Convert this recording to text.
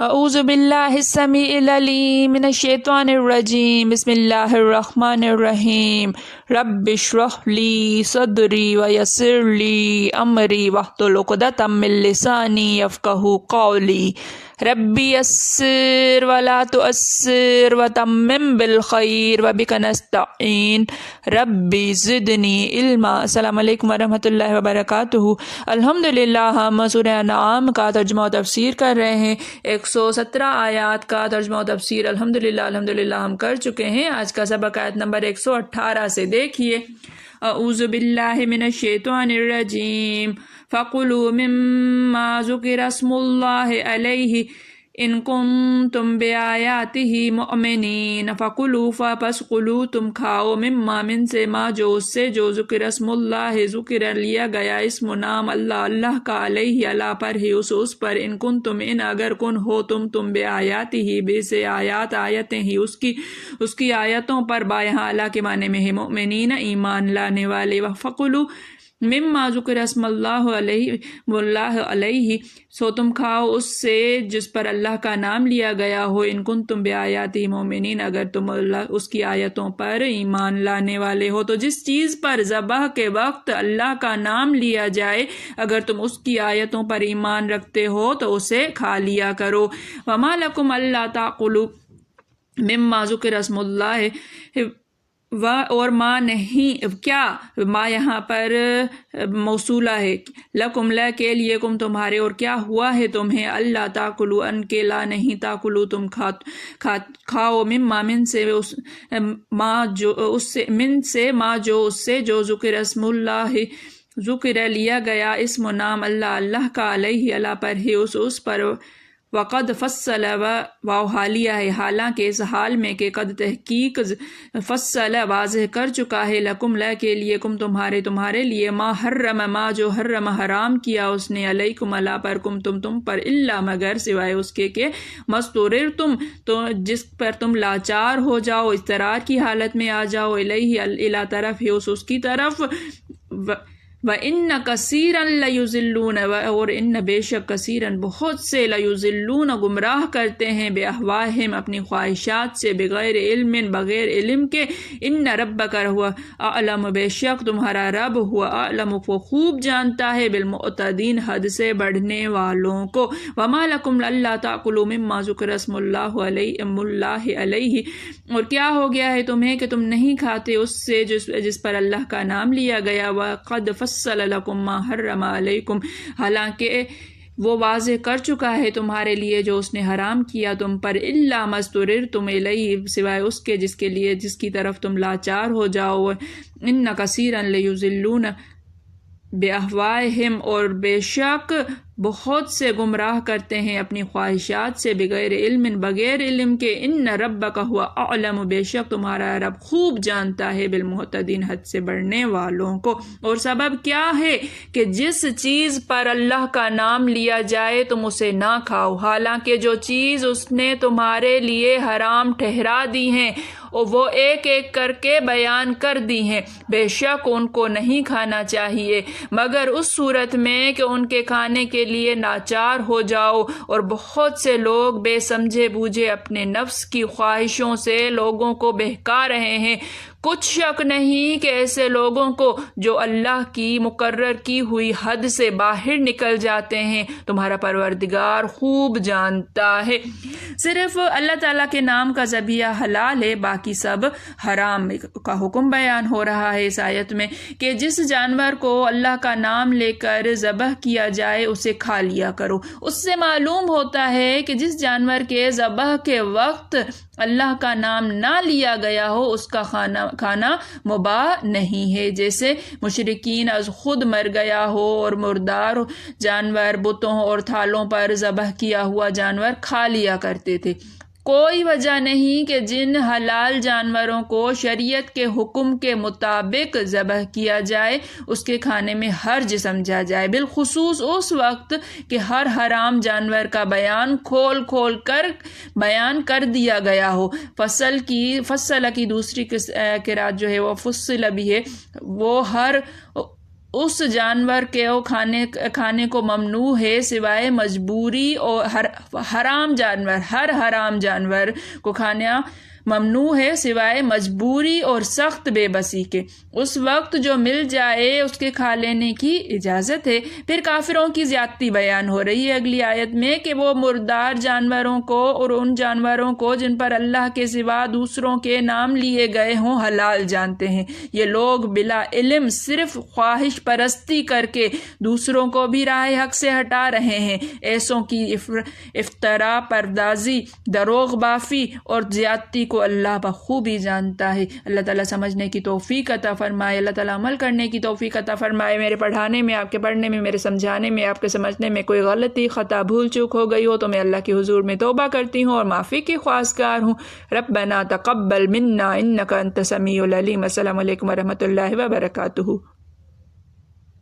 اعوذ باللہ السمیع العلیم من الشیطان الرجیم بسم اللہ الرحمن الرحیم رب اشرح لی صدری ویسر لی امری واحلل عقدۃ من لسانی یفقہوا قولی ربی یسر ولا تعسر وتمم بالخیر وبک نستعین ربی زدنی علما۔ السلام علیکم ورحمۃ اللہ وبرکاتہ۔ الحمدللہ ہم سورہ انعام کا ترجمہ و تفسیر کر رہے ہیں۔ 117 آیات کا ترجمہ و تفسیر الحمدللہ ہم کر چکے ہیں۔ آج کا سبق آیت نمبر 118 سے دیکھیے۔ اعوذ باللہ من الشیطان الرجیم فَقُلُوا مِمَّا ذُكِرَ اسْمُ اللَّهِ عَلَيْهِ ان کنتم بآیاتہ مؤمنین فَقُلُوا پس قلو تم کھاؤ مما من سے ما جو اس سے جو ذکر اسم اللہ ذکر لیا گیا اسم نام اللہ کا علیہ اللہ پر ہی اس پر ان کنتم ان اگر کن ہو تم بآیاتہ بے سے آیتیں ہی اس کی آیتوں پر با یہاں اللہ کے معنی میں ہے مؤمنین ایمان لانے والے فَقُلُوا مما ذکر اسم اللہ علیہ سو تم کھاؤ اس سے جس پر اللہ کا نام لیا گیا ہو ان کنتم بآیاتی مومنین اگر تم اللہ اس کی آیتوں پر ایمان لانے والے ہو۔ تو جس چیز پر ذبح کے وقت اللہ کا نام لیا جائے اگر تم اس کی آیتوں پر ایمان رکھتے ہو تو اسے کھا لیا کرو۔ وما لکم اللہ تعقلوا مما ذکر اسم اللہ اور ما نہیں کیا ما یہاں پر موصولہ ہے لکم لا کے لیے کم تمہارے اور کیا ہوا ہے تمہیں اللہ تاکلو ان کے لا نہیں تاکلو تم کھاؤ مما من سے ما جو اس سے من سے ما جو اس سے جو ذکر اسم اللہ ذکر لیا گیا اسم نام اللہ کا علیہ اللہ پر ہے اس پر وقد فصل واو حالیہ ہے حالانکہ اس حال میں کہ قد تحقیق فصل واضح کر چکا ہے لکم لا کے لیے کم تمہارے لیے ما حرم ما جو حرم حرام کیا اس نے علیکم اللہ پر کم تم پر الا مگر سوائے اس کے کہ مستوررتم تو جس پر تم لاچار ہو جاؤ اضطرار کی حالت میں آ جاؤ الیہ الی طرف ہے اس کی طرف وَإِنَّ كَثِيرًا لَيُضِلُّونَ اور ان بے شک کثیراً بہت سے لَيُضِلُّونَ گمراہ کرتے ہیں بِأَهْوَائِهِمْ اپنی خواہشات سے بغیر علم بغیر علم کے ان ربک ہوا اعلم بے شک تمہارا رب ہوا اعلم وہ خوب جانتا ہے بالمعتدین حد سے بڑھنے والوں کو۔ وما لکم اللہ تعقلوا مما ذکر اسم اللہ علیہ اور کیا ہو گیا ہے تمہیں کہ تم نہیں کھاتے اس سے جس پر اللہ کا نام لیا گیا وقد فصل لکم ما حرم علیکم حالانکہ وہ واضح کر چکا ہے تمہارے لیے جو اس نے حرام کیا تم پر الا مستوررتم الیہ سوائے اس کے جس کی طرف تم لاچار ہو جاؤ ان کثیرا لیضلون بأہوائہم اور بے شک بہت سے گمراہ کرتے ہیں اپنی خواہشات سے بغیر علم بغیر علم کے ان ربک ہوا اعلم بے شک تمہارا رب خوب جانتا ہے بالمعتدین حد سے بڑھنے والوں کو۔ اور سبب کیا ہے کہ جس چیز پر اللہ کا نام لیا جائے تم اسے نہ کھاؤ حالانکہ جو چیز اس نے تمہارے لیے حرام ٹھہرا دی ہیں اور وہ ایک ایک کر کے بیان کر دی ہیں بے شک ان کو نہیں کھانا چاہیے مگر اس صورت میں کہ ان کے کھانے کے لیے ناچار ہو جاؤ اور بہت سے لوگ بے سمجھے بوجھے اپنے نفس کی خواہشوں سے لوگوں کو بہکا رہے ہیں۔ کچھ شک نہیں کہ ایسے لوگوں کو جو اللہ کی مقرر کی ہوئی حد سے باہر نکل جاتے ہیں تمہارا پروردگار خوب جانتا ہے۔ صرف اللہ تعالیٰ کے نام کا ذبیحہ حلال ہے باقی سب حرام کا حکم بیان ہو رہا ہے اس آیت میں کہ جس جانور کو اللہ کا نام لے کر ذبح کیا جائے اسے کھا لیا کرو۔ اس سے معلوم ہوتا ہے کہ جس جانور کے ذبح کے وقت اللہ کا نام نہ لیا گیا ہو اس کا کھانا مباح نہیں ہے، جیسے مشرکین از خود مر گیا ہو اور مردار جانور بتوں اور تھالوں پر ذبح کیا ہوا جانور کھا لیا کرتے تھے۔ کوئی وجہ نہیں کہ جن حلال جانوروں کو شریعت کے حکم کے مطابق ذبح کیا جائے اس کے کھانے میں حرج سمجھا جائے، بالخصوص اس وقت کہ ہر حرام جانور کا بیان کھول کر بیان کر دیا گیا ہو۔ فصل کی دوسری قرات جو ہے وہ فصل بھی ہے، وہ ہر اس جانور کے کھانے کو ممنوع ہے سوائے مجبوری، اور ہر حرام جانور کو کھانا ممنوع ہے سوائے مجبوری اور سخت بے بسی کے۔ اس وقت جو مل جائے اس کے کھا لینے کی اجازت ہے۔ پھر کافروں کی زیادتی بیان ہو رہی ہے اگلی آیت میں کہ وہ مردار جانوروں کو اور ان جانوروں کو جن پر اللہ کے سوا دوسروں کے نام لیے گئے ہوں حلال جانتے ہیں۔ یہ لوگ بلا علم صرف خواہش پرستی کر کے دوسروں کو بھی راہ حق سے ہٹا رہے ہیں۔ ایسوں کی افترا پردازی، دروغ بافی اور زیادتی کو اللہ بخوبی جانتا ہے۔ اللہ تعالیٰ سمجھنے کی توفیق عطا فرمائے، اللہ تعالیٰ عمل کرنے کی توفیق عطا فرمائے۔ میرے پڑھانے میں، آپ کے پڑھنے میں، میرے سمجھانے میں، آپ کے سمجھنے میں کوئی غلطی، خطا، بھول چوک ہو گئی ہو تو میں اللہ کے حضور میں توبہ کرتی ہوں اور معافی کی خواستگار ہوں۔ ربنا تقبل منا انک انت السمیع العلیم۔ السلام علیکم ورحمۃ اللہ وبرکاتہ۔